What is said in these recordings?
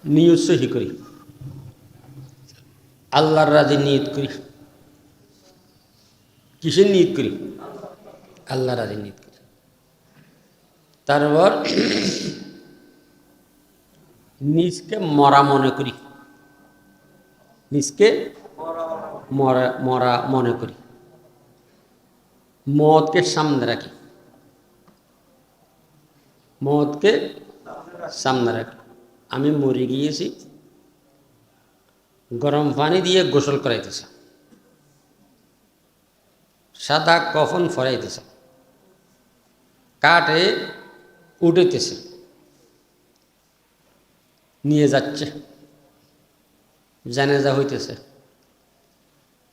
নিয়ত সহি করি, আল্লাহর রাজি নিয়ত করি। কিসের নিয়ত করি? আল্লাহর রাজি নিয়ত করি। তারপর নিজকে মরা মনে করি, নিজকে মরা মরা মনে করি, মওতকে সামনে রাখি, মওতকে সামনে রাখি। আমি মরে গিয়েছি, গরম পানি দিয়ে গোসল করাইতেছে, সাদা কফন ফরাইতেছে, কাঠে উঠেতেছে, নিয়ে যাচ্ছে, জানাজা হইতেছে,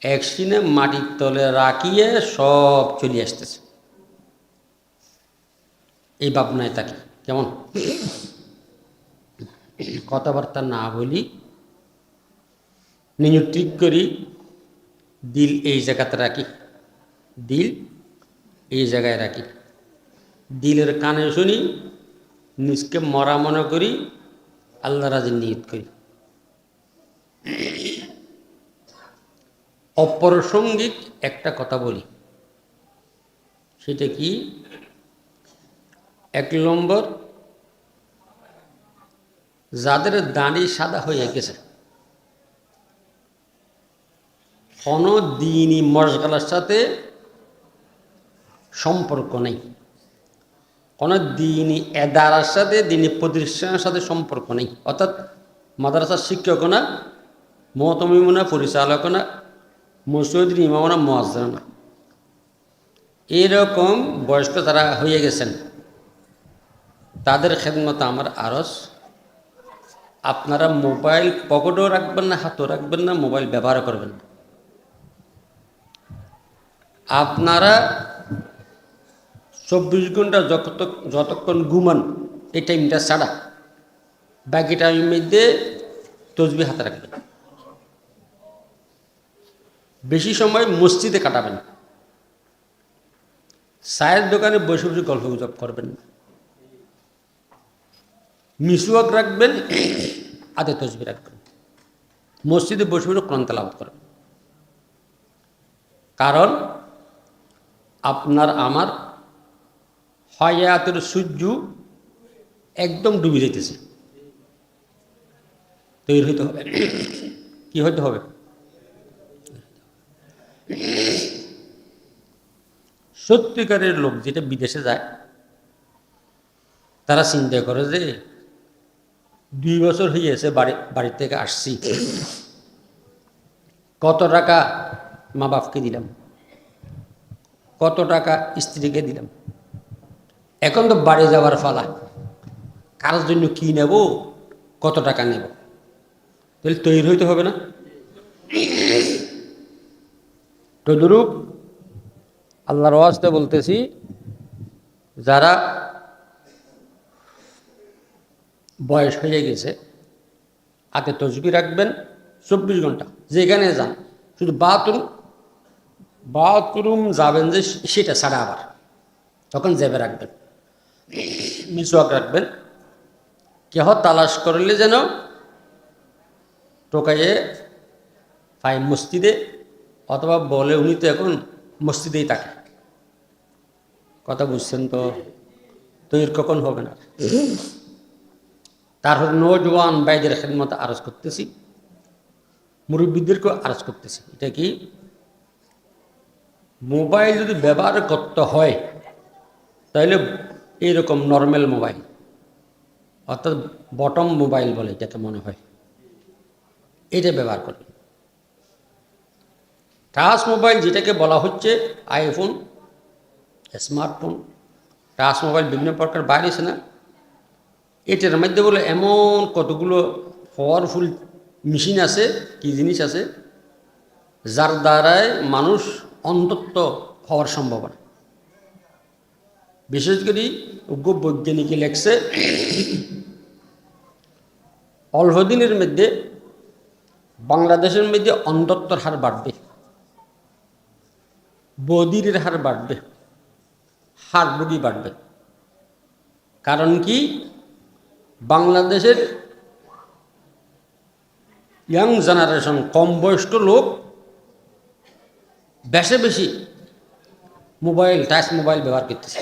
একদিনে মাটির তলে রাখিয়ে সব চলে আসতেছে। এই ভাবনায় থাকি। কেমন কথাবার্তা না বলি, নিজে ঠিক করি, দিল এই জায়গাতে রাখি, দিল এই জায়গায় রাখি, দিলের কানে শুনি, নিজকে মরা মনে করি, আল্লাহ রাজি নিয়ত করি। অপ্রাসঙ্গিক একটা কথা বলি, সেটা কি? 1 নম্বর, যাদের দাড়ি সাদা হয়ে গেছে, কোনো দিনই মশগালার সাথে সম্পর্ক নেই, কোনো দিনই এদারার সাথে, দিনই প্রতিষ্ঠানের সাথে সম্পর্ক নেই। অর্থাৎ মাদ্রাসার শিক্ষক না, মুতামিম না, পরিচালক না, মসজিদের ইমাম না, মুয়াজ্জিন না, এরকম বয়স্ক যারা হয়ে গেছেন, তাদের খেদমত আমার আরজ, আপনারা মোবাইল পকেটেও রাখবেন না, হাতেও রাখবেন না, মোবাইল ব্যবহার করবেন না। আপনারা 24 ঘন্টা যতক্ষণ ঘুমান, এই টাইমটা ছাড়া বাকি টাইমের মধ্যে তসবিহ হাতে রাখবেন। বেশি সময় মসজিদে কাটাবেন, চায়ের দোকানে বসে বসে গল্প গুজব করবেন না। মিসওয়াক রাখবেন, হাতে তসবিহ রাখবেন, মসজিদে বসে বসে কোরআন তেলাওয়াত করবেন। কারণ আপনার আমার হায়াতের সূর্য একদম ডুবে যেতেছে, তৈরি হইতে হবে। কি হইতে হবে? সত্যিকারের লোক যেটা বিদেশে যায়, তারা চিন্তা করে যে 2 বছর হয়েছে বাড়ি থেকে আসছি, কত টাকা মা বাপকে দিলাম, কত টাকা স্ত্রীকে দিলাম, এখন তো বাড়ি যাওয়ার ফালা, কার জন্য কি নেব, কত টাকা নেব, তাহলে তৈরি হইতে হবে না? তদরূপ আল্লাহর ওয়াস্তে বলতেছি, যারা বয়স হয়ে গেছে, হাতে তসবিহ রাখবেন 24 ঘন্টা, যেখানে যান, শুধু বাথরুম যাবেন যে সেটা ছাড়া আবার তখন জেবে রাখবেন, মিসওয়াক রাখবেন। কেহ তালাশ করলে যেন টোকাইয়ে পায় মসজিদে, অথবা বলে উনি তো এখন মসজিদেই থাকে। কথা বুঝছেন তো? তৈরি কখন হবে না। তারপর নওজোয়ান ভাইদের খেদমতে আরজ করতেছি, মুরব্বীদেরকেও আরজ করতেছি, এটা কি? মোবাইল যদি ব্যবহার করতে হয়, তাহলে এইরকম নর্মাল মোবাইল, অর্থাৎ বটম মোবাইল বলে এটাকে মনে হয়, এটা ব্যবহার করবে। টাচ মোবাইল যেটাকে বলা হচ্ছে আইফোন, স্মার্টফোন, টাচ মোবাইল বিভিন্ন প্রকার বাইরেছে না, এটার মধ্যে বলে এমন কতগুলো পাওয়ারফুল মেশিন আছে, কি জিনিস আছে, যার দ্বারায় মানুষ অন্ধত্ব হওয়ার সম্ভাবনা। বিশেষ করে বৈজ্ঞানিকে লেখছে, অল্প দিনের মধ্যে বাংলাদেশের মধ্যে অন্ধত্বর হার বাড়বে, বধিরের হার বাড়বে, হার্ট রোগী বাড়বে। কারণ কি? বাংলাদেশের ইয়াং জেনারেশন, কম বয়স্ক লোক বেশি বেশি মোবাইল, টাচ মোবাইল ব্যবহার করতেছে।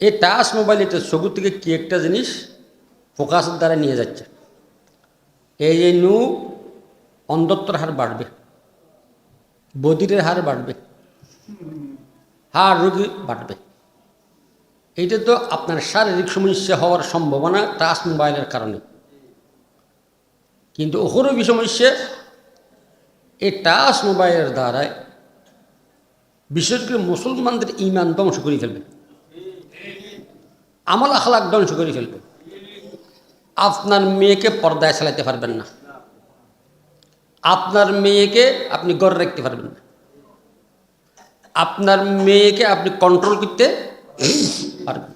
এই টাচ মোবাইল এটা চকুর থেকে কি একটা জিনিস ফোকাসের দ্বারা নিয়ে যাচ্ছে। এই জন্য অন্ধত্বর হার বাড়বে, বধিরের হার বাড়বে, হাড় রোগী বাড়বে। এইটা তো আপনার শারীরিক সমস্যা হওয়ার সম্ভাবনা টাচ মোবাইলের কারণে। কিন্তু অহরবি সমস্যা এই টাচ মোবাইলের দ্বারায় বিশেষ করে মুসলমানদের ঈমান ধ্বংস করে ফেলবে, আমল আখলাক ধ্বংস করে ফেলবে। আপনার মেয়েকে পর্দায় চালাতে পারবেন না, আপনার মেয়েকে আপনি ঘরে রাখতে পারবেন না, আপনার মেয়েকে আপনি কন্ট্রোল করতে পারবেন,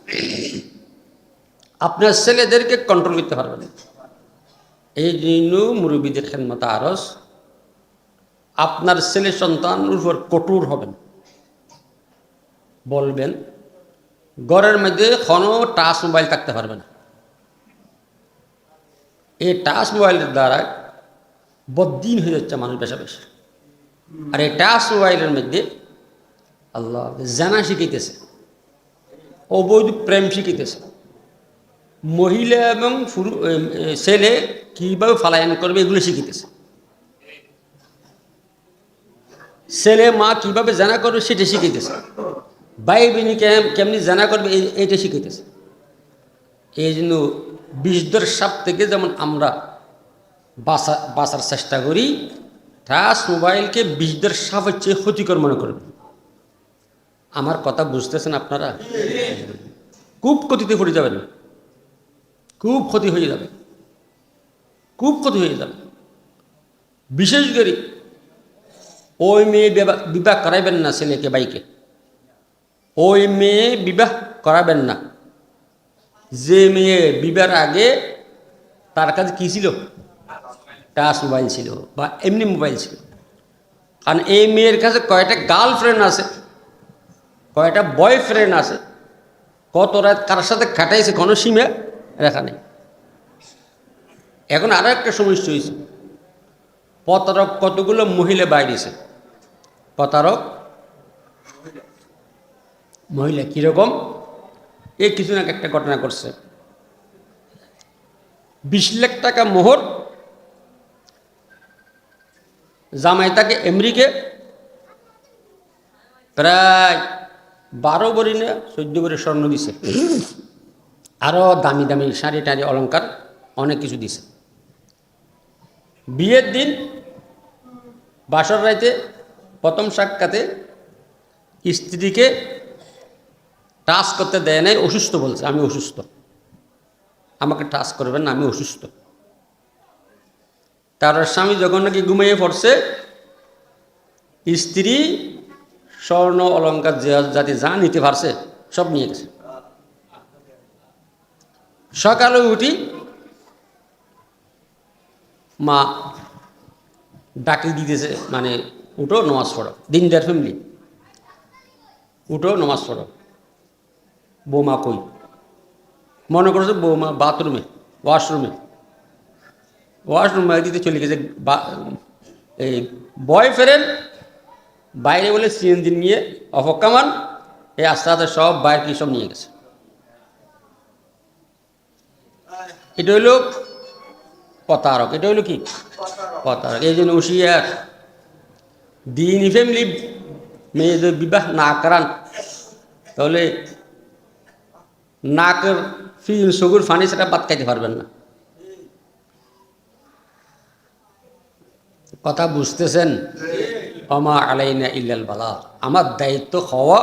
আপনার ছেলেদেরকে কন্ট্রোল করতে পারবেন না। এই জন্য মুরব্বীদের খেদমত আরজ, আপনার ছেলে সন্তানের উপর কঠোর হবেন, বলবেন ঘরের মধ্যে কোনো টাচ মোবাইল থাকতে পারবে না। এই টাচ মোবাইলের দ্বারা বদ্দিন হয়ে যাচ্ছে মানুষ বেশা বেশি। আর এই টাচ মোবাইলের মধ্যে আল্লাহ জানা শিখাইতেছে, অবৈধ প্রেম শিখাইতেছে, মহিলা এবং ছেলে কীভাবে ফালায়ন করবে এগুলো শিখিতেছে, ছেলে মা কীভাবে জানা করবে সেটা শিখাইতেছে, ভাই বোনি কেমনি জানা করবে এইটা শিখাইতেছে। এই জন্য বিষধর সাপ থেকে যেমন আমরা বাঁচার চেষ্টা করি, টাচ মোবাইলকে বিষধর সাপের চেয়ে ক্ষতিকর মনে করবেন। আমার কথা বুঝতেছেন আপনারা? খুব ক্ষতিতে পড়ে যাবেন, খুব ক্ষতি হয়ে যাবে, খুব ক্ষতি হয়ে যাবে। বিশেষ করে ওই মেয়ে বিবাহ করাইবেন না ছেলেকে বাইকে, ওই মেয়ে বিবাহ করাবেন না যে মেয়ে বিবাহের আগে তার কাছে কী ছিল, টাচ মোবাইল ছিল বা এমনি মোবাইল ছিল। কারণ এই মেয়ের কাছে কয়টা গার্লফ্রেন্ড আছে, কয়টা বয়ফ্রেন্ড আছে, কত রাত কার সাথে কাটাইছে কোনো সীমা রেখা নেই। এখন আরও একটা সমস্যা হয়েছে, প্রতারক কতগুলো মহিলা বাইরেছে, প্রতারক মহিলা কীরকম, এই কিছু না একটা ঘটনা করছে। 20 লাখ টাকা মোহর, জামাই তাকে আমেরিকা প্রায় 12 ভরি না 14 ভরি স্বর্ণ দিছে, আরও দামি দামি শাড়ি টাড়ি অলঙ্কার অনেক কিছু দিছে। বিয়ের দিন বাসর রাইতে প্রথম সাক্ষাতে স্ত্রীকে টাচ করতে দেয় নাই, অসুস্থ বলছে, আমি অসুস্থ, আমাকে টাচ করবেন না, আমি অসুস্থ। তার স্বামী যখন নাকি ঘুমিয়ে পড়ছে, স্ত্রী স্বর্ণ অলঙ্কার জাতি যা নিতে পারছে সব নিয়ে গেছে। সকালে উঠি মা ডাকি দিতেছে, মানে উঠো নামাজ পড়ো, দিনদার ফ্যামিলি, উঠো নামাজ পড়ো। বৌমা কই? মনে করছে বৌমা বাথরুমে, ওয়াশরুমে দিতে চলে গেছে। এই বয়ফ্রেন্ড বাইরে বলে সিএনজি নিয়ে অপকামান, এই আস্তে আস্তে সব বাইর কি সব নিয়ে গেছে। এটা হইল প্রতারক, এটা হইল কি প্রতারক। এই জন্য হুঁশিয়ার, দিনই ফ্যামিলি মেয়েদের বিবাহ না করান, তাহলে নাকের ফিল সগুর ফানি সেটা বাদ খাইতে পারবেন না। কথা বুঝতেছেন? ওমা আলাইনা ইল্লাল বালাগ, আমার দায়িত্ব হওয়া,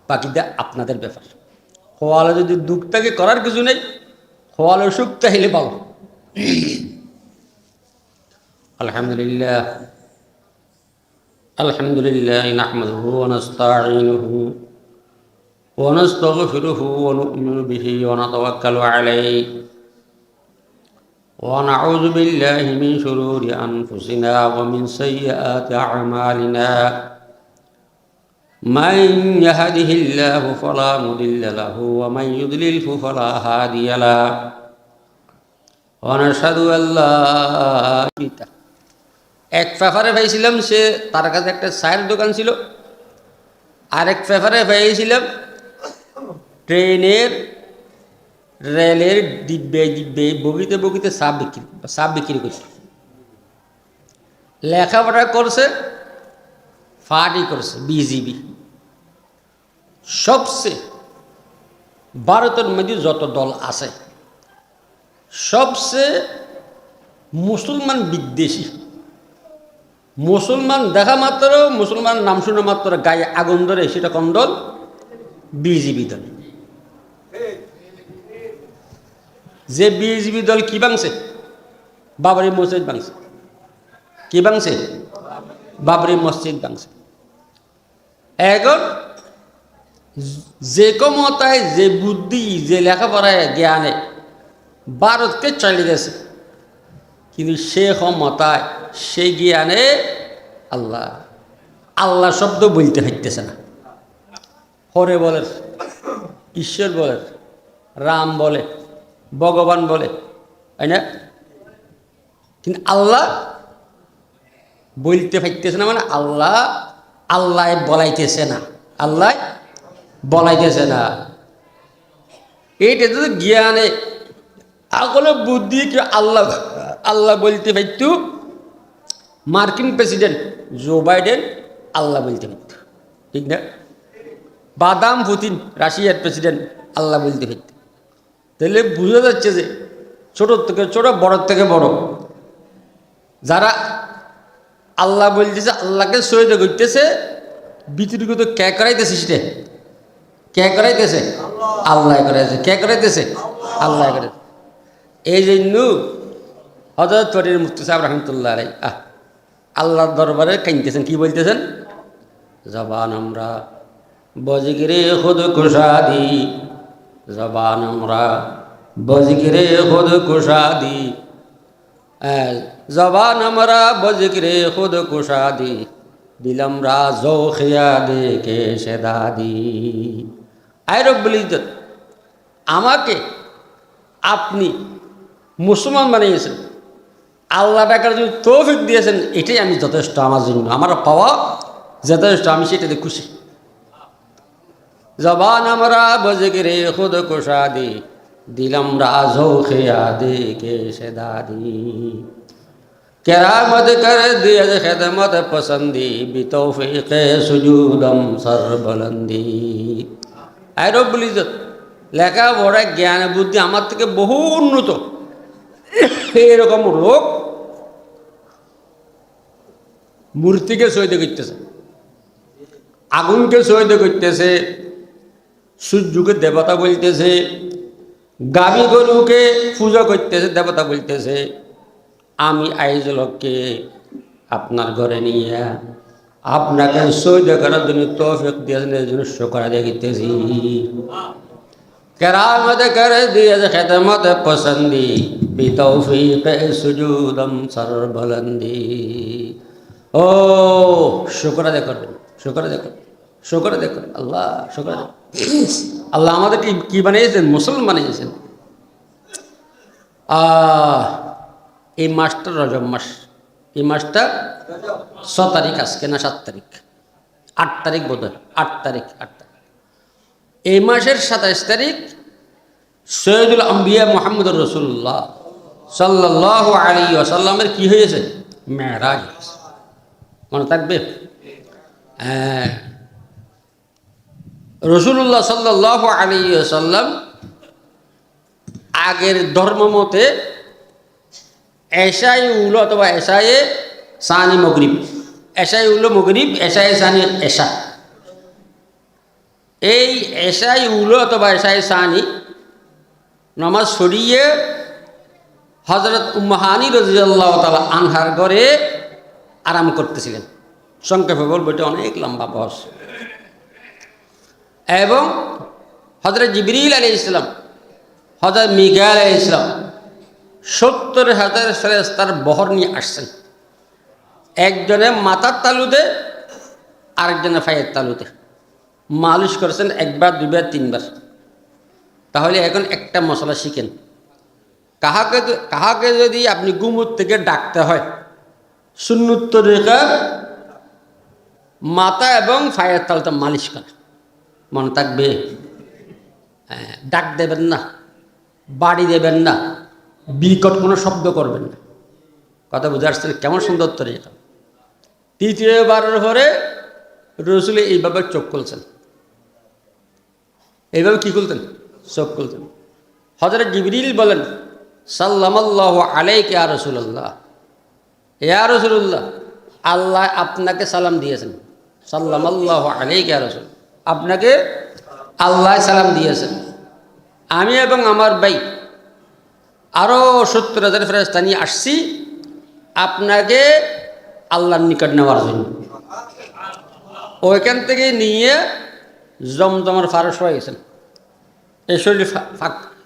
বাকিটা আপনাদের ব্যাপার। হওয়ালে যদি দুঃখ থাকে করার কিছু নেই, হওয়ালে সুখ তাহলে ভালো। আলহামদুলিল্লাহ আলহামদুলিল্লাহ নাহমাদুহু ওয়া নাস্তাঈনুহু ওয়া নাস্তাগফিরুহু ওয়া নু'মিনু বিহি ওয়া নাতাওয়াক্কালু আলাইহি ওয়া নাউযু বিল্লাহি মিন শুরুরি আনফুসিনা ওয়া মিন সাইয়্যাতি আ'মালিনা মান ইয়াহদিহিল্লাহু ফালা মুদিল্লা লাহু ওয়া মান ইউদ্লিলহু ফালা হাদিয়া লাহু অনাসাদু আল্লাহ। এক পেপারে পাইছিলাম সে তার কাছে একটা চায়ের দোকান ছিল, আরেক পেপারে পাইছিলাম ট্রেনের রেলের ডিব্বে ডিব্বে বগিতে বগিতে সাপ বিক্রি করছে। লেখাপড়া করছে, ফাটি করছে বিজিবি। সবচেয়ে ভারতের মধ্যে যত দল আছে সবচেয়ে মুসলমান বিদ্বেষী, মুসলমান দেখা মাত্র, মুসলমান নাম শুনে মাত্র গায়ে আগুন ধরে, সেটা কোন দল? বিজিবি দল। যে বিজিবি দল কি ভাঙছে? বাবরি মসজিদ ভাঙছে। কি ভাঙছে? বাবরি মসজিদ ভাঙছে। এখন যে ক্ষমতায়, যে বুদ্ধি, যে লেখাপড়ায় জ্ঞানে ভারতকে চালিয়ে গেছে, কিন্তু সে ক্ষমতায়, সে জ্ঞানে আল্লাহ আল্লাহ শব্দ বলতে হইতেছে না। হরে বলে, ঈশ্বর বলে, রাম বলে, ভগবান বলে, তাই না? কিন্তু আল্লাহ বলতে পারতেছে না, মানে আল্লাহ আল্লাহ বলাইতেছে না, আল্লাহ বলাইতেছে না। এইটা তো জ্ঞানে আগলে বুদ্ধি কি আল্লাহ আল্লাহ বলতে পারত। মার্কিন প্রেসিডেন্ট জো বাইডেন আল্লাহ বলতে পারত, ঠিক না? বাদাম পুতিন রাশিয়ার প্রেসিডেন্ট আল্লাহ বলতে পারত। তাহলে বোঝা যাচ্ছে যে ছোট থেকে ছোট, বড় থেকে বড় যারা আল্লাহ বলতেছে, আল্লাহকে সহিত করতেছে, বিতর্কিত কে করাইতেছে? সেটা কে করাইতেছে? আল্লাহ করাইছে। কে করাইতেছে? আল্লাহ করাইছে। এই জন্য হযরত ফরিদ মুফতি সাহেব রহমতুল্লাহ আলাইহি আল্লাহর দরবারে কাঁদতেছেন। কি বলতেছেন? জবান আমরা বজগিরে খুদ কুশাদি, জবান আমরা বজগিরে খুদ কুশাদি, জবান আমরা বজগিরে খুদ কুশাদি, দিলম রাজো খিয়া দে কে সেদাদি। আয় রব্বুল ইজ্জত, আমাকে আপনি মুসলমান বানিয়েছেন, আল্লাহ ডাকার জন্য তৌফিক দিয়েছেন, এটাই আমি যথেষ্ট, আমার জন্য আমার পাওয়া যথেষ্ট, আমি সেটাতে খুশি। জবান আমরা বজগিরে খুদ কুশাদি, দিলম রাজো খিয়া দে কে সেদাদি, কেরামত কর দিয় খেদমত পসন্দি, বিতৌফিক সুজুদম সরবলন্দি। আয় রব্বুল ইজ্জত, লেখাপড়া জ্ঞান বুদ্ধি আমার থেকে বহু উন্নত। এরকম লোক মূর্তিকে সহিত করতেছে, আগুনকে সহিত করতেছে, সূর্যকে দেবতা বলতেছে, গাভী গরুকে পূজা করতেছে, দেবতা বলতেছে। আমি আইজ লোককে আপনার ঘরে নিয়ে আপনাকে সহ্য করার জন্য তৌফিক দিয়েছেন, এর জন্য শুকর আদায় করতেছি। কেরামত করে দিয়েছে খেদমত পসন্দি, বিতৌফিক সুজুদম সরবলন্দি। ও শুকর আদায় করবেন, শুকর আদায় করবেন, শুকর আদায় করবেন। আল্লাহ শুকর আদায়। আল্লাহ আমাদেরকে কি বানিয়েছেন? মুসলমান বানিয়েছেন। এই মাসটা রজব মাস, এই মাসটা 6 তারিখ, আজকে না 7 তারিখ, 8 তারিখ বোধ হয়, 8 তারিখ। এই মাসের 27 তারিখ সৈয়দুল আম্বিয়া মুহাম্মদুর রাসূলুল্লাহ সাল্লাল্লাহু আলাইহি ওয়াসাল্লামের কি হয়েছে? মেরাজ। মনে থাকবে? রাসূলুল্লাহ সাল্লাল্লাহু আলাইহি ওয়াসাল্লাম আগের ধর্ম মতে এশাই উল অথবা এশায়ে সানি মগরিব, এশাই উল মগরিব, এশায়ে সানি এশা। এই এশাই উল অথবা এশায়ে সানি নামাজ সরিয়ে হযরত উম্মাহানি রাদিয়াল্লাহু তাআলা আনহার ঘরে আরাম করতেছিলেন। সংক্ষেপে বলবো, এটা অনেক লম্বা বহস। এবং হযরত জিবরিল আলাইহিস সালাম, হযরত মিকাইল আলাইহিস সালাম 70,000 ফেরেশতার বহর নিয়ে আসছেন। একজনে মাথার তালুতে, আরেকজনে পায়ের তালুতে মালিশ করেছেন 1 বার 2 বার 3 বার। তাহলে এখন একটা মশলা শিখেন, কাহাকে যদি আপনি গুমুর থেকে ডাকতে হয়, সুন্নত তরিকা মাথা এবং ফায়ের তালটা মালিশ করা, মনে থাকবে। ডাক দেবেন না, বাড়ি দেবেন না, বিকট কোনো শব্দ করবেন না। কথা বুঝে আসছেন? কেমন সুন্দর তরিকা। তৃতীয়বারের পরে রসুল এইভাবে চোখ খুলছেন। এইভাবে কি খুলতেন? চোখ খুলতেন। হযরত জিবরিল বলেন, সাল্লামাল্লাহু আলাইকা ইয়া রাসূলুল্লাহ, ইয়া রাসূলুল্লাহ, আল্লাহ আপনাকে সালাম দিয়েছেন। সাল্লামাল্লাহু আলাইকা ইয়া রাসূল, আপনাকে আল্লাহ সালাম দিয়েছেন। আমি এবং আমার ভাই আরও 70,000 ফেরেশতা নিয়ে আসছি আপনাকে আল্লাহর নিকট নেওয়ার জন্য। ওইখান থেকে নিয়ে জমজমের ফারস হয়ে গেছেন। এই শরীর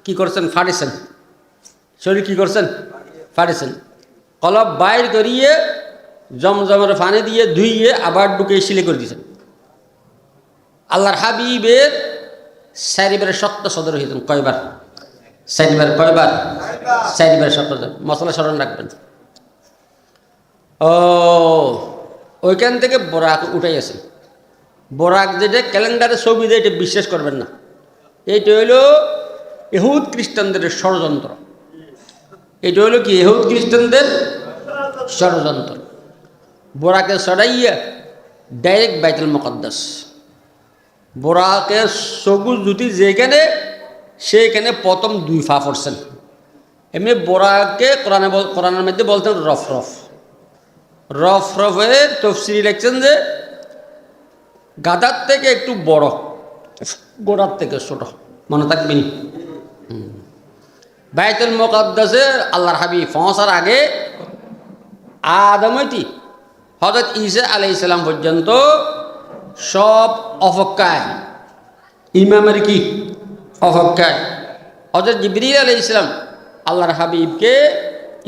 কী করছেন? ফাড়িছেন। শরীর কী করছেন? ফাড়িছেন। কলব বাইর করিয়ে জমজমের পানি দিয়ে ধুইয়ে আবার ঢুকে সিলে করে দিয়েছেন। আল্লাহর হাবিবের চারিবারে সত্য সদর হয়েছেন। কয়বার? চারিবার। কয়বার? চারিবার সত্য। মশলা স্মরণ রাখবেন। ও ওইখান থেকে বোরাক উঠাইয়াছেন। বোরাক যেটা ক্যালেন্ডারে ছবি দেয়, এটা বিশ্বাস করবেন না। এইটা হইল ইহুদ খ্রিস্টানদের ষড়যন্ত্র। এটা হইল কি? ইহুদ খ্রিস্টানদের ষড়যন্ত্র। বোরাকে চড়াইয়া ডাইরেক্ট বাইতুল মুকাদ্দাস। বোরাকে সবুজ জুতি যেখানে, সেইখানে প্রথম 2 পা পড়ছেন। এমনি বোরাকে কোরআনের মধ্যে বলতেন রফ রফ। রফ রফে তফসিরি লিখছেন যে গাদার থেকে একটু বড়, গোড়ার থেকে ছোট। মনে থাকবেন? বাইতুল মুকাদ্দাসে আল্লাহর হাবিব পৌঁছার আগে আদম হইতে হযরত ঈসা আলাইহিস সালাম পর্যন্ত সব অপেক্ষায়, ইমামের কি অপেক্ষায়। হযরত জিবরিল আলাইহিস সালাম আল্লাহর হাবিবকে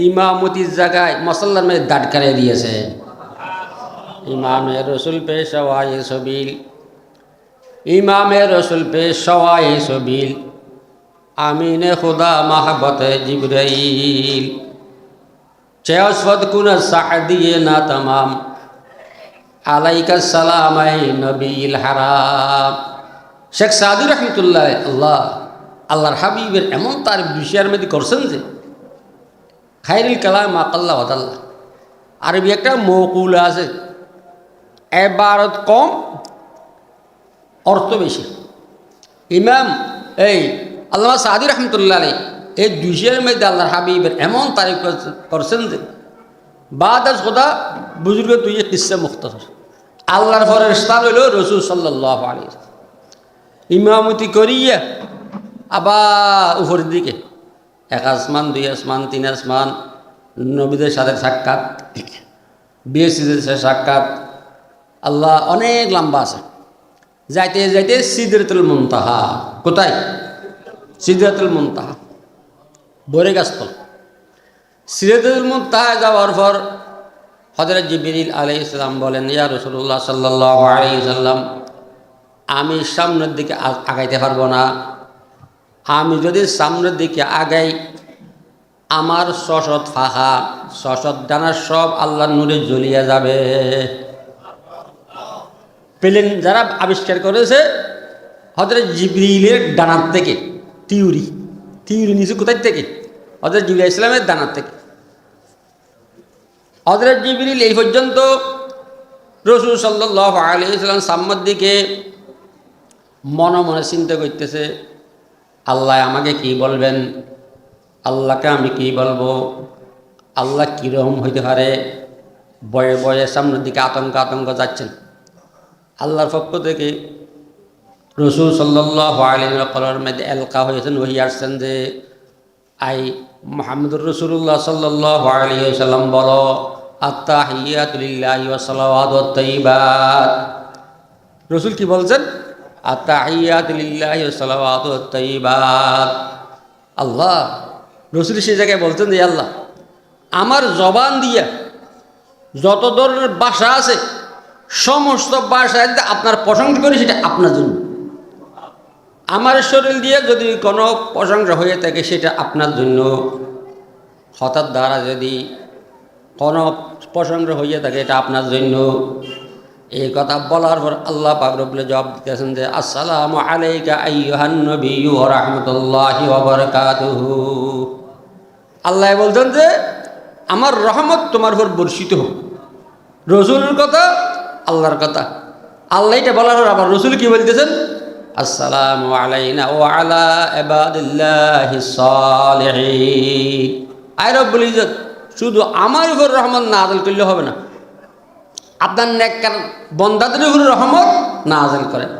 ইমামতির জায়গায় মুসাল্লার মধ্যে দাঁড় করিয়ে দিয়েছে। ইমামে রসুল পে সওয়ায়ে সবিল, ইমামে রসুল পে সওয়ায়ে সবিল, আমিনে খুদা মাহবতে জিবরাইল, চেয়সফদ কুন সাদিয়ে না তমাম, আলাইকা সালাম আই নবীল হারাম। শেখ সাদি রহমতুল্লাহ আল্লাহর হাবিবের এমন তার বিষয়ের মধ্যে করছেন যে খায়রুল কালাম মা কাল্লা ওয়াদাল্লাহ। আরবি একটা মৌকুল আছে, এবারত কম, অর্থ বেশি। ইমাম এই আল্লামা সাদি রহমতুল্লাহ আলাই এই বিষয়ের মধ্যে আল্লাহর হাবিবের এমন তারিফ করছেন যে বাদ আজ খোদা বুজুর্গ তুই কিসসা মুখতাসর। আল্লাহর ফেরেশতা হইল রাসূল সাল্লাল্লাহু আলাইহি ওয়াসাল্লাম। ইমামতি করিয়া আবার উপরের দিকে 1 আসমান 2 আসমান 3 আসমান, নবীদের সাথে সাক্ষাৎ, বিএসিদের সাথে সাক্ষাৎ। আল্লাহ অনেক লম্বা আছে। যাইতে যাইতে সিদরাতুল মুনতাহা। কোথায়? সিদরাতুল মুনতাহা, বরে গাছতল। সিদরাতুল মুনতাহা যাওয়ার পর হযরত জিবরিল আলাইহিস সালাম বলেন, ইয়া রাসূলুল্লাহ সাল্লাল্লাহু আলাইহি ওয়াসাল্লাম, আমি সামনের দিকে আগাইতে পারবো না। আমি যদি সামনের দিকে আগাই আমার 600 ফাঁকা, 600 ডানা সব আল্লাহর নূরে জ্বলিয়ে যাবে। প্লেন যারা আবিষ্কার করেছে হযরত জিবরিলের ডানার থেকে থিওরি নিয়েছে। কোথায় থেকে? হযরত জিবরিল আলাইহিস সালামের ডানার থেকে। হযরত জিবরিল এই পর্যন্ত রাসূল সাল্লাল্লাহু আলাইহি ওয়াসাল্লাম সামনের দিকে মনে মনে চিন্তা করতেছে, আল্লাহ আমাকে কি বলবেন, আল্লাহকে আমি কি বলবো, আল্লাহ কীরকম হইতে পারে। বয়ে বয়ে সামনের দিকে আতঙ্ক যাচ্ছেন। আল্লাহর পক্ষ থেকে রাসূল সাল্লাল্লাহু আলাইহি ওয়াসাল্লামের মধ্যে এলকা হয়েছেন, ওহি আসছেন যে আই মুহাম্মদুর রাসূলুল্লাহ সাল্লাল্লাহু আলাইহি ওয়াসাল্লাম বলো, আত্তাহিয়াতু লিল্লাহি ওয়া সালাওয়াতু ওয়াত তাইয়্যিবাত। রাসূল কি বলছেন? আত্তাহিয়াতু লিল্লাহি ওয়া সালাওয়াতু ওয়াত তাইয়্যিবাত। আল্লাহ রাসূল সেই জায়গায় বলছেন যে আল্লাহ আমার জবান দিয়া যত ধরনের ভাষা আছে সমস্ত ভাষায় আপনার প্রশংসা করি, সেটা আপনার জন্য। আমার শরীর দিয়ে যদি কোনো প্রশংসা হয়ে থাকে সেটা আপনার জন্য। হঠাৎ দ্বারা যদি কোনো প্রসঙ্গ হইয়া থাকে এটা আপনার জন্য। এই কথা বলার পর আল্লাহ পাক রব্বুল জবাব দিতেছেন যে আসসালামু আলাইকা আইয়ুহান নবিয়্যু ওয়া রাহমাতুল্লাহি ওয়া বারাকাতুহু। আল্লাহ বলছেন যে আমার রহমত তোমার উপর বর্ষিত হোক। রসুলের কথা, আল্লাহর কথা। আল্লাহ এটা বলার পর আবার রসুল কি বলতেছেন? আসসালামু আলাইনা ওয়া আলা ইবাদিল্লাহিস সালিহিন। আয় রব্বুল ইজ্জত শুধু আমার উপর রহমত নাযিল করলে হবে না, আপনার নেককার বান্দাদের উপর রহমত নাযিল করেন।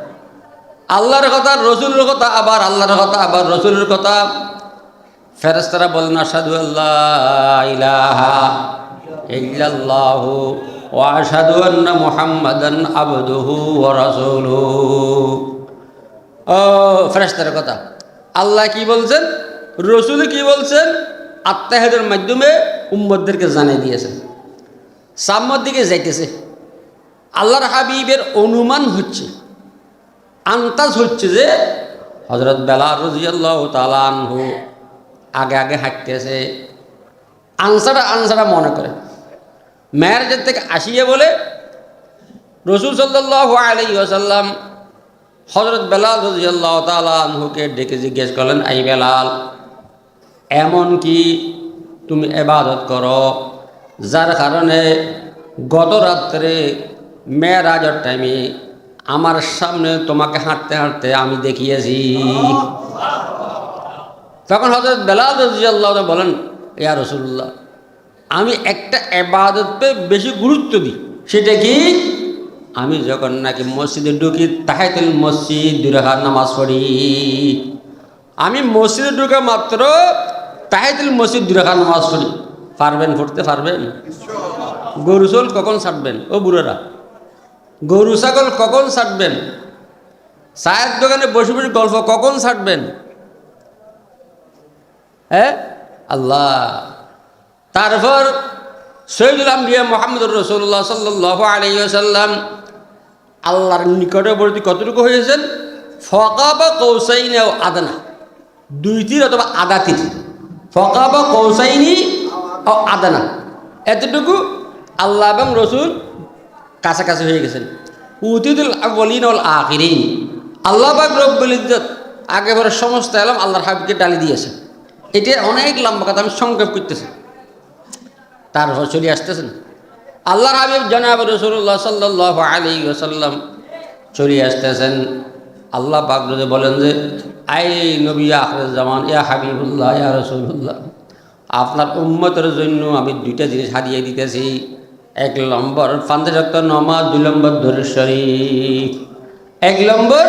আল্লাহর কথা, রসুলের কথা, আবার আল্লাহর কথা, আবার রসুলের কথা। ফেরেশতারা বলেন আশহাদু আল্লা ইলাহা ইল্লাল্লাহু ওয়া আশহাদু আন্না মুহাম্মাদান আবদুহু ওয়া রাসূলুহু। ও ফেরেশতার কথা। আল্লাহ কি বলছেন, রসুল কি বলছেন, আত্মাহিদের মাধ্যমে উম্মতদেরকে জানিয়ে দিয়েছেন। সামনের দিকে যাইতেছে, আল্লাহর হাবিবের অনুমান হচ্ছে, আন্তাজ হচ্ছে যে হযরত বেলাল রাদিয়াল্লাহু তাআলা আনহু আগে আগে হাঁটতেছে। আনসারা মনে করে মেরাজের থেকে আসিয়ে বলে রসুল সাল্লাল্লাহু আলাইহি ওয়াসাল্লাম হযরত বেলাল রাদিয়াল্লাহু তাআলা আনহুকে ডেকে জিজ্ঞেস করলেন, আই বেলাল, এমন কি তুমি ইবাদত করো যার কারণে গত রাত্রে মেরাজের টাইমে আমার সামনে তোমাকে হাঁটতে হাঁটতে আমি দেখিয়েছি? তখন হযরত বেলাল রাদিয়াল্লাহু তাআলা বলেন, ইয়া রাসূলুল্লাহ, আমি একটা ইবাদতকে বেশি গুরুত্ব দিই। সেটা কি? আমি যখন নাকি মসজিদে ঢুকি, তাহিয়াতুল মসজিদ 2 রাকাত নামাজ পড়ি। আমি মসজিদে ঢুকে মাত্র তাহিয়াতুল মসজিদ 2 রাকাত নামাজ পড়ি। পারবেন পড়তে? পারবেন? গরু ছাগল কখন ছাড়বেন? ও বুড়োরা, গরু ছাগল কখন ছাড়বেন? চায়ের দোকানে বসে বসে গল্প কখন ছাড়বেন? হ্যাঁ আল্লাহ। তারপর সৈয়দুল আম্বিয়া মুহাম্মদুর রাসূলুল্লাহ সাল্লাল্লাহু আলাইহি ওয়াসাল্লাম আল্লাহর নিকটবর্তী কতটুকু হয়েছেন? ফাকাবা কৌসাইনি ও আদনা, 2 তীর অথবা আধা তীর। ফাকাবা কৌসাইনি ও আদনা, এতটুকু আল্লাহ এবং রসুল কাছাকাছি হয়ে গেছেন। উতিদুল আউয়ালিন ওয়াল আখিরিন, আল্লাহ পাক রব্বুল ইজ্জত আগে পরে সমস্ত এলম আল্লাহর হাবিবকে ডালি দিয়েছে। এটা অনেক লম্বা কথা, আমি সংক্ষেপ করতেছি। তারপর চলে আসতেছেন আল্লাহর হাবিব জনাব রাসূলুল্লাহ সাল্লাল্লাহু আলাইহি ওয়াসাল্লাম চলে আসতেছেন। আল্লাহ পাক যদি বলেন যে আই নবী আখির জামান, ইয়া হাবিবুল্লাহ, ইয়া রাসূলুল্লাহ, আপনার উম্মতের জন্য আমি 2টা জিনিস হাদিয়া দিতেছি। 1 নম্বর 5 ওয়াক্ত নামাজ, 2 নম্বর দরুদ শরীফ। 1 নম্বর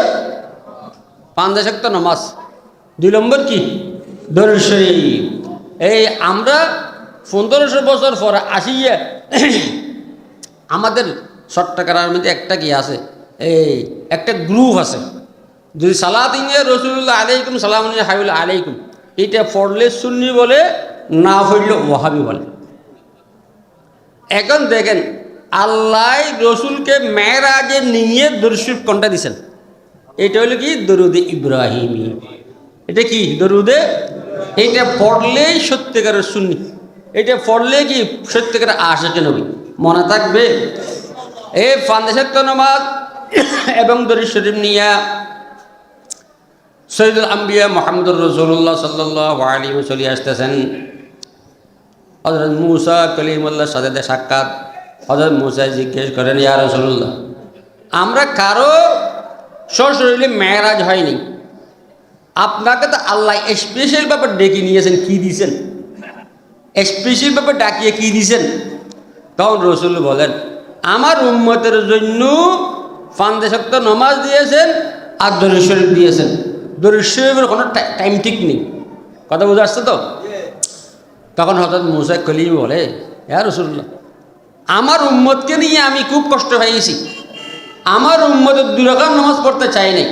5 ওয়াক্ত নামাজ, 2 নম্বর কি? দরুদ শরীফ। এই আমরা 1500 বছর পরে আসিয়া আমাদের চট্টগ্রামের মধ্যে একটা কি আছে, এই একটা গ্রুপ আছে, যদি সালাত ইংয়ে রসুল্লাহ আলাইকুম সালাম হাবিবুল্লাহ আলাইকুম, এটা পড়লে সুন্নি বলে, না পড়লে ওয়াহাবি বলে। এখন দেখেন আল্লাহ রসুলকে মেরাজে নিয়ে দরুদ শরীফ কোনটা দিছেন? এটা হলো কি? দরুদে ইব্রাহিমি। এটা কি? দরুদে। এটা পড়লেই সত্যিকারের সুন্নি, এটা পড়লে কি সত্যিকারের আশিকে নবী। মনে থাকবে এই 5 ওয়াক্ত নামাজ এবং দরুদ শরীফ নিয়া সৈয়দুল আম্বিয়া মুহাম্মদুর রাসূলুল্লাহ সাল্লাল্লাহু আলাইহি ওয়াসাল্লাম চলে আসতেছেন। হযরত মূসা কালিমুল্লাহর সাথে সাক্ষাৎ। হযরত মূসা জিজ্ঞেস করেন, ইয়া রাসূলুল্লাহ, আমরা কারো সশরীরে মেরাজ হয়নি, আপনাকে তো আল্লাহ স্পেশাল ব্যাপার ডেকে নিয়েছেন, কি দিয়েছেন? স্পেশাল ব্যাপার ডাকিয়ে কি দিয়েছেন? তখন রসুল বলেন, আমার উম্মতের জন্য 5 ওয়াক্ত নামাজ দিয়েছেন আর দরুদ শরীফ দিয়েছেন। দরুদ শরীফের কোনো টাইম ঠিক নেই। কথা বুঝে আসছে তো? তখন হযরত মূসা কালিম বলে, ইয়া রাসূলুল্লাহ, আমার উম্মতকে নিয়ে আমি খুব কষ্ট পেয়েছি। আমার উম্মতের 2 রাকাত নামাজ পড়তে চাই নাই,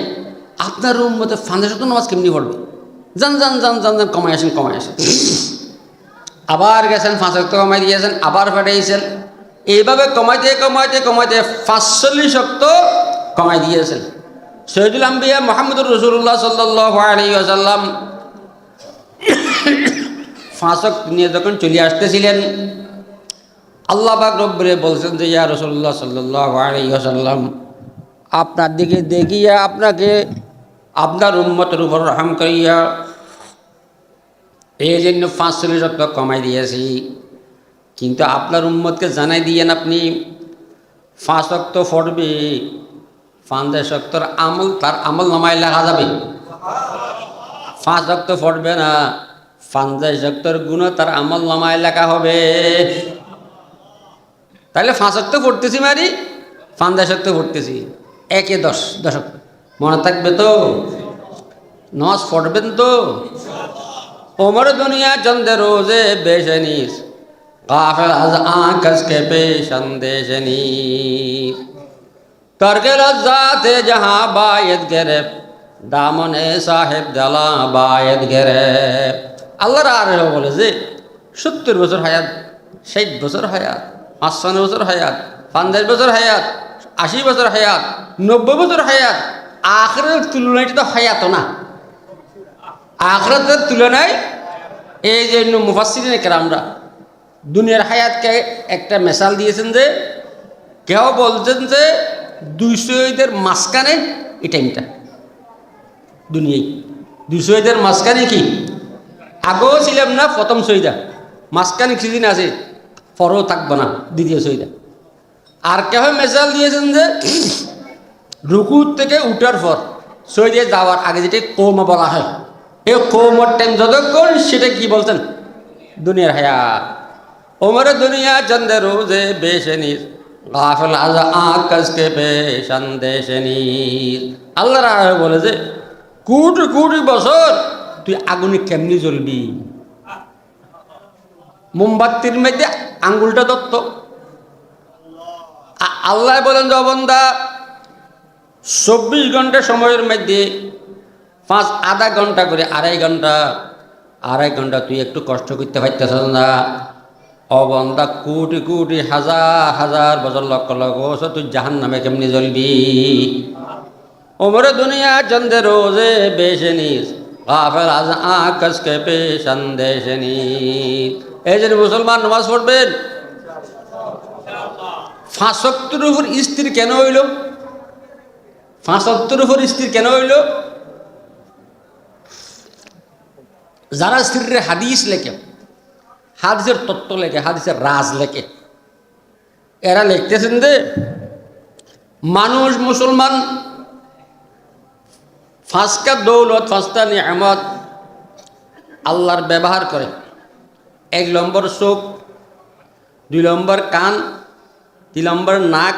আপনার উম্মতে 5 ওয়াক্ত নামাজ কেমনি পড়বে? যান যান যান যান যান, কমাই আসেন, কমাই আসেন। আবার গেছেন, 5 ওয়াক্ত কমাই দিয়েছেন, আবার পাঠিয়েছেন। এইভাবে কমাইতে কমাইতে কমাইতে 45 ওয়াক্ত কমাই দিয়েছেন। সৈয়দুল আম্বিয়া মুহাম্মদুর রাসূলুল্লাহ সাল্লাল্লাহু আলাইহি ওয়াসাল্লাম 5 ওয়াক্ত নিয়ে যখন চলে আসতেছিলেন, আল্লাহ পাক রব্বুল বলছেন যে ইয়া রাসূলুল্লাহ সাল্লাল্লাহু আলাইহি ওয়াসাল্লাম, আপনার দিকে দেখিয়া আপনাকে আপনার উম্মতের উপর রহম করিয়া এই জন্য 5 ওয়াক্ত কমাই দিয়েছি। কিন্তু আপনার উম্মতকে জানাই দিয়েন আপনি 5 ওয়াক্ত পড়বে, 50 ওয়াক্তর আমল তার আমল নামায় লেখা যাবে। 5 ওয়াক্ত পড়বে না, 50 ওয়াক্তর গুণ তার আমল নামায় লেখা হবে। তাহলে 5 ওয়াক্ত পড়তেছি মারি, 50 ওয়াক্ত পড়তেছি, 1-10 ওয়াক্ত মনে থাকবে তো? নামাজ পড়বেন তো? ওমর দুনিয়া চন্দে রোজে বেশনিস, গাফিল আজ আঁকস কে পেশন্দেশনিস, করকে লজ্জাতে জাহাঁ বায়ত গেরেব, দামনে সাহেব দালা বায়ত গেরেব। আল্লাহর আর বলে যে 70 বছর হায়াত, 60 বছর হায়াত, 55 বছর হায়াত, 50 বছর হায়াত, 80 বছর হায়াত, 90 বছর হায়াত, আখিরাতের তুলনায় তো হায়াত না। আখিরাতের তুলনায় এই জন্য মুফাসসিরিনে কেরামরা দুনিয়ার হায়াতকে একটা মেসাল দিয়েছেন যে কেউ বলছেন যে 200 ঈদের মাঝখানে এই টাইমটা দুনিয়ায়। 200 ঈদের মাঝখানে কি আগেও ছিলাম না, প্রথম সইদা মাঝখানে কিছুদিন আছে, পরেও থাকবো না দ্বিতীয় সইদা। আর কেউ মেসাল দিয়েছেন যে রুকু থেকে উঠার পর সইদে যাওয়ার আগে যেটা কৌমা বলা হয়, এই কৌমর টাইম যতক্ষণ সেটা কি বলছেন দুনিয়ার হায়াত। ওমরে দুনিয়া চন্দে রোজে বেশনির, গাফিল আজ আকাশ কে পেশানদেশনির। আল্লাহর আর বলে যে কোটি কোটি বছর তুই আগুনে কেমনি জ্বলবি? মোমবাতির মধ্যে আঙ্গুলটা দত্ত। আল্লাহ বলেন যে বান্দা 24 ঘন্টা সময়ের মধ্যে আধা ঘন্টা করে আড়াই ঘন্টা তুই একটু কষ্ট করতে পারতেছ না। অবন্দা কোটি কোটি হাজার হাজার বছর লক্ষ লক্ষ বছর তুই জাহান্নামে কেমনি জ্বলবি? ওমরে দুনিয়া চন্দে রোজে বেশনিস, গাফিল আজ আকাশ কে পেশানদেশনিস। এই যে মুসলমান নামাজ পড়বেন, 5 ওয়াক্তের উপর স্থির কেন হইল? 5 ওয়াক্তের উপর স্থির কেন হইল? যারা স্ত্রীর হাদিস লেখে, হাদিসের তত্ত্ব লেখে, হাদিসের রাজ লেখে, এরা লিখতেছেন যে মানুষ মুসলমান 5টা দৌলত, 5টা নিয়ামত আল্লাহর ব্যবহার করে। 1 নম্বর চোখ, 2 নম্বর কান, 3 নম্বর নাক,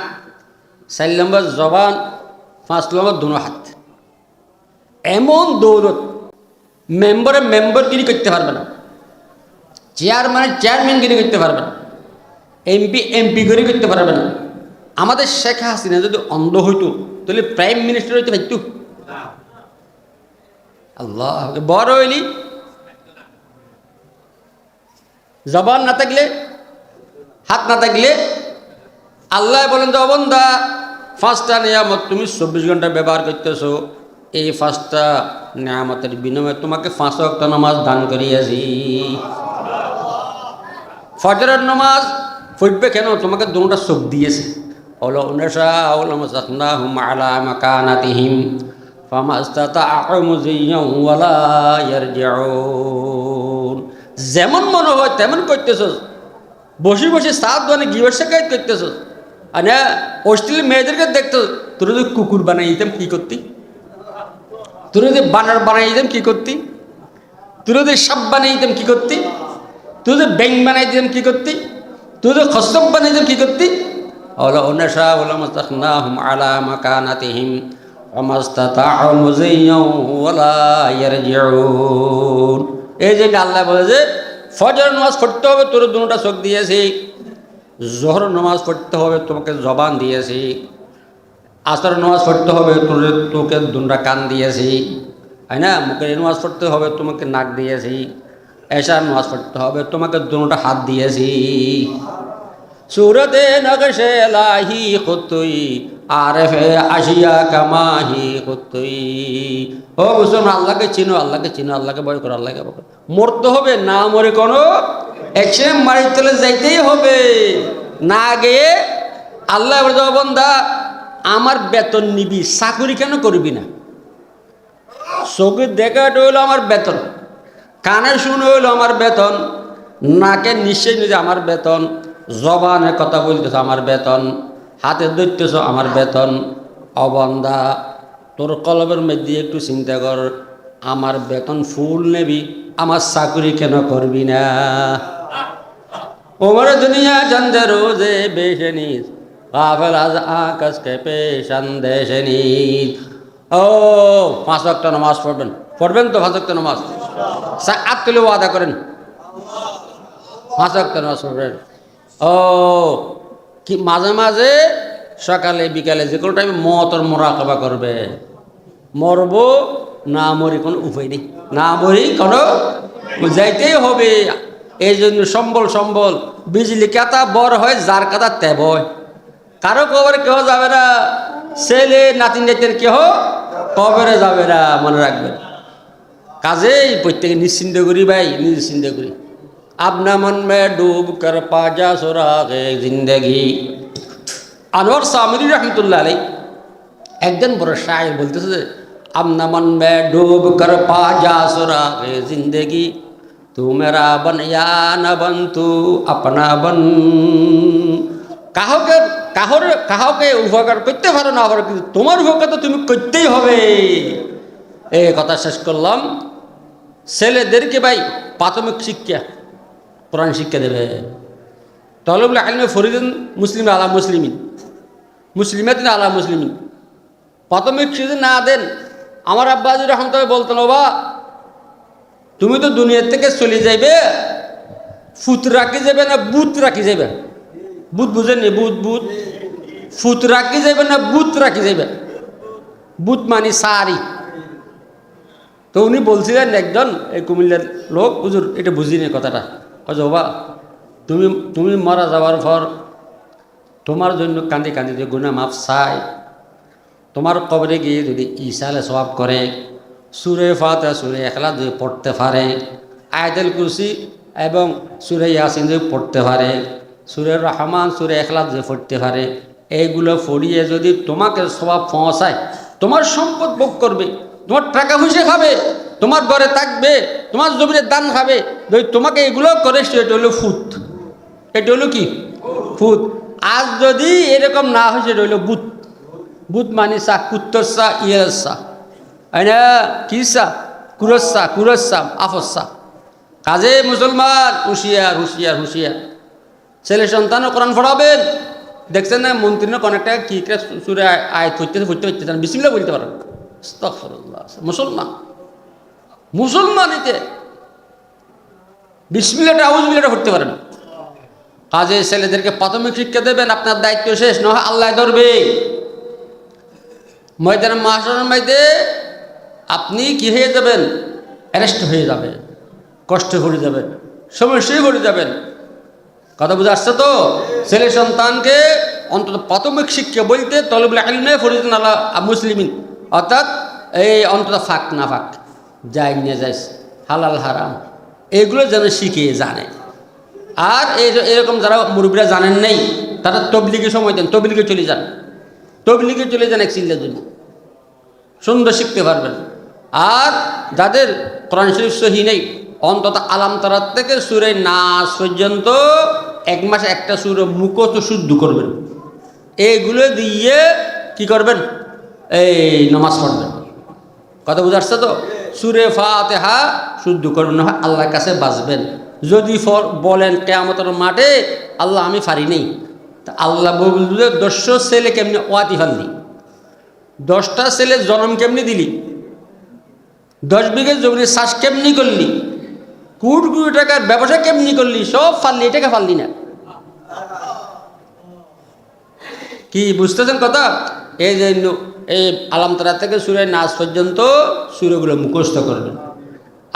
4 নম্বর জবান, 5 নম্বর দুনো হাত। এমন দৌলত মেম্বরগিরি করতে পারবে না, চেয়ারম্যানগিরি করতে পারবে না, এমপিগিরি করতে পারবে না। আমাদের শেখ হাসিনা যদি অন্ধ হইতো তাহলে প্রাইম মিনিস্টার হইতে পারত? আল্লাহ, বড় হইলি জবান না থাকলে, হাত না থাকলে। আল্লাহ বলেন যে বান্দা 5টা নিয়ামত তুমি 24 ঘন্টা ব্যবহার করতেছো, এই 5টা নিয়ামতের বিনিময়ে তোমাকে 5 ওয়াক্ত নামাজ দান করিয়াছি। ফজরের নামাজ পড়বে কেন? তোমাকে দুটা চোখ দিয়েছে। যেমন মনে হয় তেমন করতেছ, বসে বসে সাত মানে গিয়ে শেখায়ত করতেছ। আর না অশ্লীল মেয়েদেরকে দেখতো, তোর যদি কুকুর বানাই দিতাম কি করতি? তোর যদি বানর বানাই দিতাম কি করতি? তোর যদি সাপ বানাই দিতাম কি করতি? তুই যদি ব্যাং বানাই দিতাম কি করতি? তুই যদি খসব বানাই দিতাম কি করতি? এই যে আল্লাহ বলে যে ফজর নামাজ পড়তে হবে, তোর দুটা চোখ দিয়েছি। জোহর নামাজ পড়তে হবে, তোমাকে জবান দিয়েছি। আসর নামাজ পড়তে হবে, তোকে দুটা কান দিয়েছি, তাই না? মুখের নামাজ পড়তে হবে, তোমাকে নাক দিয়েছি। এশার নামাজ পড়তে হবে, তোমাকে দুটা হাত দিয়েছি। सूरते नक्शे लाही खुतुई आरफे आशिया कमाही खुतुई। ও মুসলমান, আল্লাহকে চিনো, আল্লাহকে চিনো, আল্লাহকে ভয় করো, আল্লাহকে ভয় করো। মরতে হবে, না মরে কোনো অ্যাকশন মারি চলে যাইতেই হবে। না গিয়ে আল্লাহ বলে, বান্দা আমার বেতন নিবি, চাকরি কেন করবি না? চোখে দেখাটা হইলো আমার বেতন, কানে শুনে হইলো আমার বেতন, নাকে নিশ্চয় নিজে আমার বেতন, জবানে কথা বলতেছ আমার বেতন, হাতে ধরতেছ আমার বেতন। অবান্দা তোর কলবের মধ্যে একটু চিন্তা কর, আমার বেতন ফুল নেবি, আমার চাকরি কেন করবি না? ওমর দুনিয়া চন্দে রোজে বেশনিস গাফেল আজ আকাশ কে পেশান দেশনিস। ও 5 ওয়াক্ত নামাজ পড়বেন, পড়বেন তো 5 ওয়াক্ত নামাজ? সাত তুলে ওয়াদা করেন 5 ওয়াক্ত নামাজ পড়বেন। ও কি মাঝে মাঝে সকালে বিকালে যে কোনো টাইমে মতর মোরাকাবা করবে। মরবো না মরি কোনো উপায় নেই, না মরি কোনো যাইতেই হবে। এই জন্য সম্বল সম্বল বিজলি কাতা বড় হয়, যার কাতা তেব হয়। কারো কবরে কেহ যাবে না, ছেলে নাতি নাতির কেহ কবরে যাবে না, মনে রাখবেন। কাজেই প্রত্যেকে নিশ্চিন্ত করি ভাই, নিশ্চিন্ত করি। আপনা মন মে ডুব কর পাজা সোরাগে জিন্দগি। আনোয়ার সামিরি রহমতুল্লাহ আলাই একজন বড় শায়ের বলতেছে যে, আপনা মন মে ডুব কর পাজা সোরাগে জিন্দগি, তু মেরা বন ইয়া না বন তু আপনা বন। কাহকে উপকার করতে পারো না পারো, কিন্তু তোমার উপকার তো তুমি করতেই হবে। এই কথা শেষ করলাম। ছেলেদেরকে ভাই প্রাথমিক শিক্ষা কোরআন শিক্ষা দেবে। তলবুল ইলমে ফরিদুন মুসলিম আলা মুসলিমিন, মুসলিমাতিন আলা মুসলিমিন। প্রাথমিক শিক্ষা না দেন, আমার আব্বাজি রহমতুল্লাহ বলতেন, বাবা তুমি তো দুনিয়া থেকে চলে যাইবে, ফুত রাখি যাবে না বুত রাখি যাবে? বুত বুঝেননি? বুত বুত ফুত রাখি যাবে না বুত রাখি যাবে? বুত মানে সারি। তো উনি বলছিলেন, একজন এই কুমিল্লার লোক, হুজুর এটা বুঝিনি কথাটা। বাবা তুমি তুমি মারা যাওয়ার পর তোমার জন্য কান্দি কান্দি যে গুনাহ মাফ চাই, তোমার কবরে গিয়ে যদি ঈসালে সওয়াব করে, সূরা ফাতিহা সূরা ইখলাস যদি পড়তে পারে, আয়াতুল কুরসি এবং সূরা ইয়াসিন যদি পড়তে পারে, সূরা রহমান সূরা ইখলাস যদি পড়তে পারে, এইগুলো পড়িয়ে যদি তোমাকে সওয়াব পৌঁছায়, তোমার সম্পদ ভোগ করবে, তোমার টাকা পয়সা খাবে, তোমার ঘরে থাকবে, তোমার জমির দান খাবে, যদি তোমাকে এগুলো করে, সেটা হলো ফুত। এটা হলো কি? ফুত। আজ যদি এরকম না হয়, সেটা হলো বুত। বুত মানে সা, কুত্তর সা, ইয়ের সা, না কি সা, কুরসা, কুরসা, আফসা। কাজে মুসলমান হুঁশিয়ার হুঁশিয়ার হুঁশিয়ার। ছেলে সন্তানও কোরআন পড়াবেন। দেখছেন না মন্ত্রীর অনেকটা কি সুরে আয়াত পড়তে পড়তে চান, বিসমিল্লাহ বলতে পারেন। আস্তাগফিরুল্লাহ। মুসলমান মুসলমান এতে বিসমিল্লাহটা আউযুবিল্লাহটা পড়তে পারেন। কাজে ছেলেদেরকে প্রাথমিক শিক্ষা দেবেন, আপনার দায়িত্ব শেষ, নয় আল্লাহ ধরবে। ময়দানে মাহশরের মধ্যে আপনি কি হয়ে যাবেন? অ্যারেস্ট হয়ে যাবেন, কষ্ট পড়ে যাবেন, সমস্যায় পড়ে যাবেন। কথা বুঝে আসছে তো? ছেলে সন্তানকে অন্তত প্রাথমিক শিক্ষা বলতে তলবুল ইলমে ফরিদুন আলা মুসলিমিন, অর্থাৎ এই অন্তত ফাঁক না ফাঁক, যাই নিয়ে যাইস, হালাল হারাম, এগুলো যেন শিখে জানে। আর এরকম যারা মুরব্বীরা জানেন নেই, তারা তবলিগে সময় দেন, তবলিগে চলে যান, তবলিগে চলে যান, এক চিল্লার জন্য সুন্দর শিখতে পারবেন। আর যাদের কোরআন শরীফ সহি নেই, অন্তত আলাম তারাত থেকে সূরা নাস পর্যন্ত 1 মাসে একটা সূরা মুখস্থ শুদ্ধ করবেন। এইগুলো দিয়ে কি করবেন? এই নামাজ পড়বেন। কথা বুঝে আসছে তো? সূরা ফাতিহা শুদ্ধ করবেন, না হয় আল্লাহর কাছে বাঁচবেন। যদি বলেন কিয়ামতের মাঠে, আল্লাহ আমি পারি নেই, তা আল্লাহ বলবে 10 ছেলে কেমনি ওয়াতি ফাললি, 10টা ছেলে জন্ম কেমনি দিলি, 10 বিঘা জমির চাষ কেমনি করলি, কোটি কোটি টাকার ব্যবসা কেমনি করলি, সব ফাললি, এটাকে ফাললি না। কি বুঝতেছেন কথা? এই যে এই আলাম তারা থেকে সূরা নাস পর্যন্ত সূরাগুলো মুখস্থ করবেন।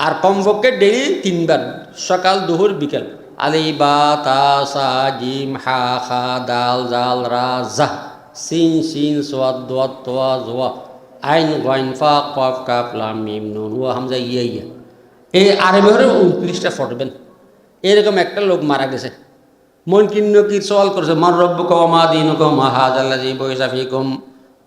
আর কমপক্ষে ডেইলি 3 বার, সকাল দুপুর বিকেল আলি বা তা সা জিম হা খা দাল জাল রা জাহ সিন সিন সোয়াদ দোয়াত তোয়া জোয়া আইন গাইন ফা কফ কাফ লাম মিম নুন ওয়া হামজা ইয়া ইয়া। এই আরবি হরে 29টা পড়বেন। এরকম একটা লোক মারা গেছে, মুনকির নকির সওয়াল করছে, মান রব্বুকা ওয়া মা দীনুকা মা হাযাল্লাযী বুইসা ফীকুম।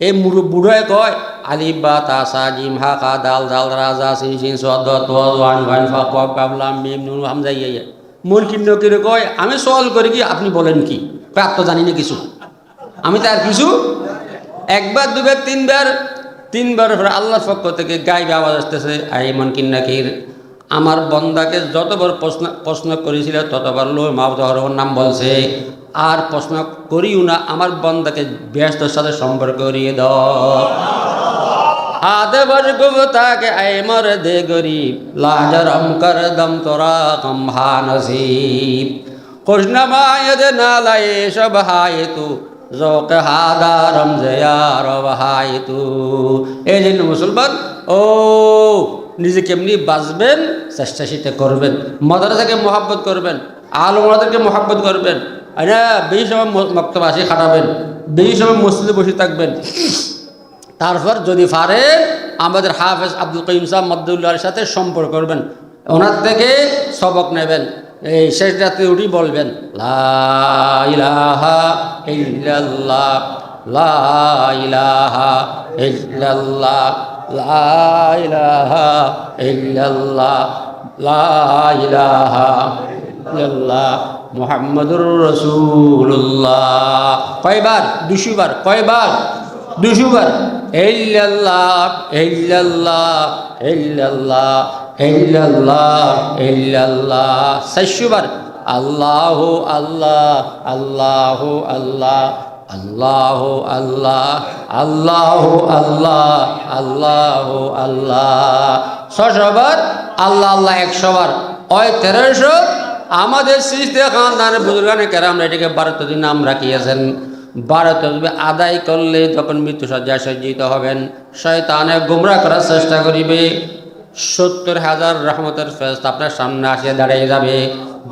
এই বুড়ায় কয় আলিফ বা তা সা জিম হা খা দাল জাল রা জা সিন সিন সোয়াদ দোয়াত তোয়া জোয়া আইন গাইন ফা কফ কাফ লাম মিম নুন ওয়া হামজা ইয়া ইয়া। মুনকির নকির কয় আমি সওয়াল করি কি, আপনি বলেন কি? কয় আর তো জানি না কিছু, আমি তো আর কিছু। একবার দুবার তিনবার পরে আল্লাহর পক্ষ থেকে গায়েবে আওয়াজ আসতেছে, আই মুনকির নাকির, আমার বন্দাকে যতবার প্রশ্ন করেছিল ততবার লো মাহবুর নাম বলছে, আর প্রশ্ন করিও না, আমার বন্দাকে ব্যস্তের সাথে সম্পর্ক করিয়ে দাও। আদে বরগুব তাকে আই মর দে গরিব লাজরম কর দম তোরা কম হা নসিব খুশনমায়দ নালায়ে সব হায়ে তু জোক হাদারম জয়ার হায়ে তু। এই জন্য মুসলমান ও নিজে কেমনি বাঁচবেন চেষ্টা সেটা করবেন, মাদ্রাসাকে মোহাব্বত করবেন, আলমদেরকে মোহাব্বত করবেন, বেশি সময় মক্তব আসি খাটাবেন, বেশি সময় মসজিদে বসে থাকবেন। তারপর যদি পারেন আমাদের হাফেজ আব্দুল কাইয়ুম সাহেব মদ্দুল্লাহর সাথে সম্পর্ক করবেন, ওনার থেকে সবক নেবেন। এই শেষ রাতে উঠি বলবেন লা ইলাহা ইল্লাল্লাহ লা ইলাহা ইল্লাল্লাহ লা ইলাহা ইল্লাল্লাহ লা ইলাহা ইল্লাল্লাহ মুহাম্মাদুর রাসূলুল্লাহ। কয়বার? 200 বার। কয়বার? 200 বার। ইল্লাল্লাহ ইল্লাল্লাহ ইল্লাল্লাহ ইল্লাল্লাহ ইল্লাল্লাহ 400 বার। আল্লাহু আল্লাহ আল্লাহু আল্লাহ আল্লাহু আল্লাহ আল্লাহু আল্লাহ আল্লাহু আল্লাহ 600 বার। আল্লাহ আল্লাহ 100 বার। ওই 1300 আমাদের সৃষ্টি খানদানের বুজুর্গানে কেরাম এটাকে 12 দিন নাম রাখিয়েছেন। 12 তসবিহ আদায় করলে তখন মৃত্যু সজ্জায় সজ্জিত হবেন, শয়তানে গুমরাহ করার চেষ্টা করিবে। 70,000 রহমতের ফেরেশতা আপনার সামনে আসিয়া দাঁড়িয়ে যাবে,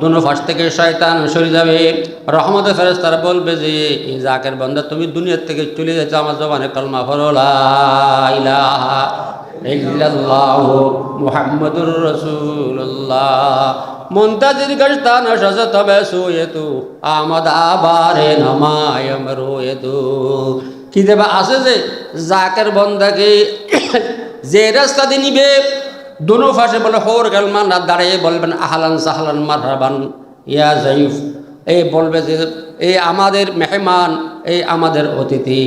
দুনো পাশ থেকে শয়তান সরে যাবে। রহমতের ফেরেশতারা বলবে যে এই জাকের বান্দা তুমি দুনিয়ার থেকে চলে যাচ্ছ, আমার জবানে কলমা পড়ো লা ইলাহা ইল্লাল্লাহু মুহাম্মাদুর রাসূলুল্লাহ। মুনতাজির গশতান শজত বেসুয়েতু আমদ আবারে নমায়ম রুয়েতু। কি দেবা আছে যে জাকের বান্দাকে যে রাস্তা দিয়ে নিবে, দুনো পাশে বলে হোর কালমা না দাঁড়িয়ে বলবেন আহলান সাহলান মারহাবান ইয়া জাইফ। এই বলবে যে এই আমাদের মেহমান, এই আমাদের অতিথি,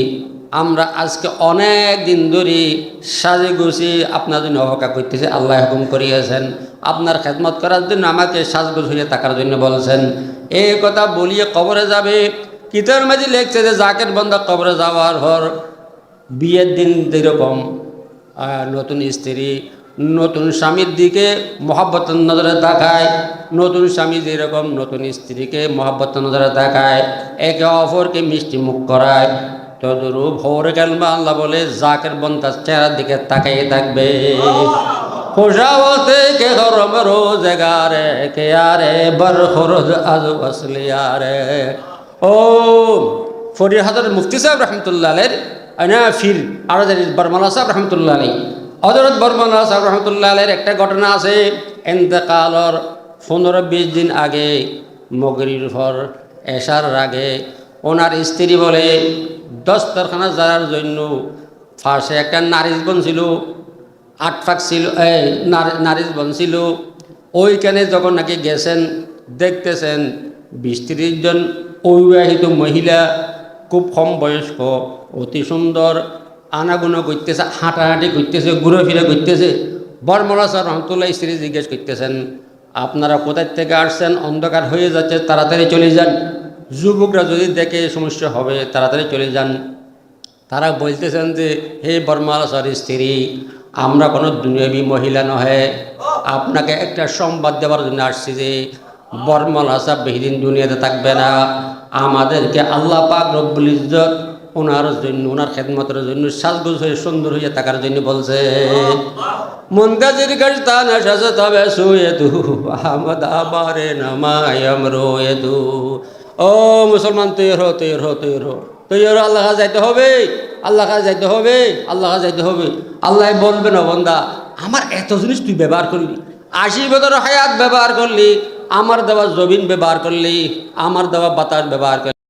আমরা আজকে অনেক দিন ধরে সাজে গুছি আপনার জন্য অপেক্ষা করতেছি, আল্লাহ হুকুম করিয়েছেন আপনার খেদমত করার জন্য আমাকে সাজগোজ হয়ে থাকার জন্য বলছেন। এই কথা বলিয়ে কবরে যাবে। কিতাবের মাঝে লেখছে যে জাকের বান্দা কবরে যাওয়ার পর বিয়ের দিন যেরকম নতুন স্ত্রী নতুন স্বামীর দিকে মহব্বতের নজরে তাকায়, নতুন স্বামী যেরকম নতুন স্ত্রীকে মহব্বতের নজরে তাকায়, একে অপরকে মিষ্টি মুখ করায়, তদরূপ ভোরে কালমা আল্লাহ বলে জাকের বান্দার চেহারার দিকে তাকাইয়ে থাকবে। খুশাওতে কে গরম রোজগারে কে আরে বরখরজ আজ আসলিয়ারে। ও ফরিদ হযরত মুফতি সাহেব রহমতুল্লাহ আলাইহির ফির আর বর্মলা সাহেব রহমতুল্লাহ আলাইহি, হযরত বর্মলা সাহেব রহমতুল্লাহ আলাইহির একটা ঘটনা আছে। ইন্তেকালর 15-20 দিন আগে মগরির পর এশার আগে ওনার স্ত্রী বলে দস্তরখানা যাওয়ার জন্য ফার্সে একটা নারিশ বন ছিল, 8 ফাঁক ছিল, নারিশ বন ছিল। ওইখানে যখন নাকি গেছেন দেখতেছেন 20-30 জন অবিবাহিত মহিলা, খুব কম বয়স্ক, অতি সুন্দর, আনাগুনা করতেছে, হাঁটাহাঁটি করতেছে, ঘুরেফিরে করতেছে। বর্মলা স্যার রহমতুল্লাহ স্ত্রী জিজ্ঞেস করতেছেন আপনারা কোথায় থেকে আসছেন, অন্ধকার হয়ে যাচ্ছে, তাড়াতাড়ি চলে যান, যুবকরা যদি দেখে সমস্যা হবে, তাড়াতাড়ি চলে যান। তারা বলতেছেন যে হে বর্মলা স্যার স্ত্রী, আমরা কোনো দুনিয়াবী মহিলা নহে, আপনাকে একটা সংবাদ দেওয়ার জন্য আসছি যে বর্মলা সাহেব বেশি দিন দুনিয়াতে থাকবে না, আমাদেরকে আল্লাহ পাক রব্বুল ইজ্জত ওনার জন্য, ওনার খেদমতের জন্য সাজগোজ হয়ে সুন্দর হয়ে থাকার জন্য বলছে মুনতাজির গশতানা সাজত হবে সুয়েতু আহমদ আবারে নামায়াম রোয়েতু। ও মুসলমান, তৈর হো, তৈর হো, তৈর হো, তৈর হো, আল্লাহ কাছে যাইতে হবে, আল্লাহ কাছে যাইতে হবে, আল্লাহ কাছে যাইতে হবে। আল্লাহ বলবে না, বন্দা আমার এত জিনিস তুই ব্যবহার করলি, 80 বছর হায়াত ব্যবহার করলি, আমার দেওয়া জমিন ব্যবহার করলি, আমার দেওয়া বাতাস ব্যবহার করলি,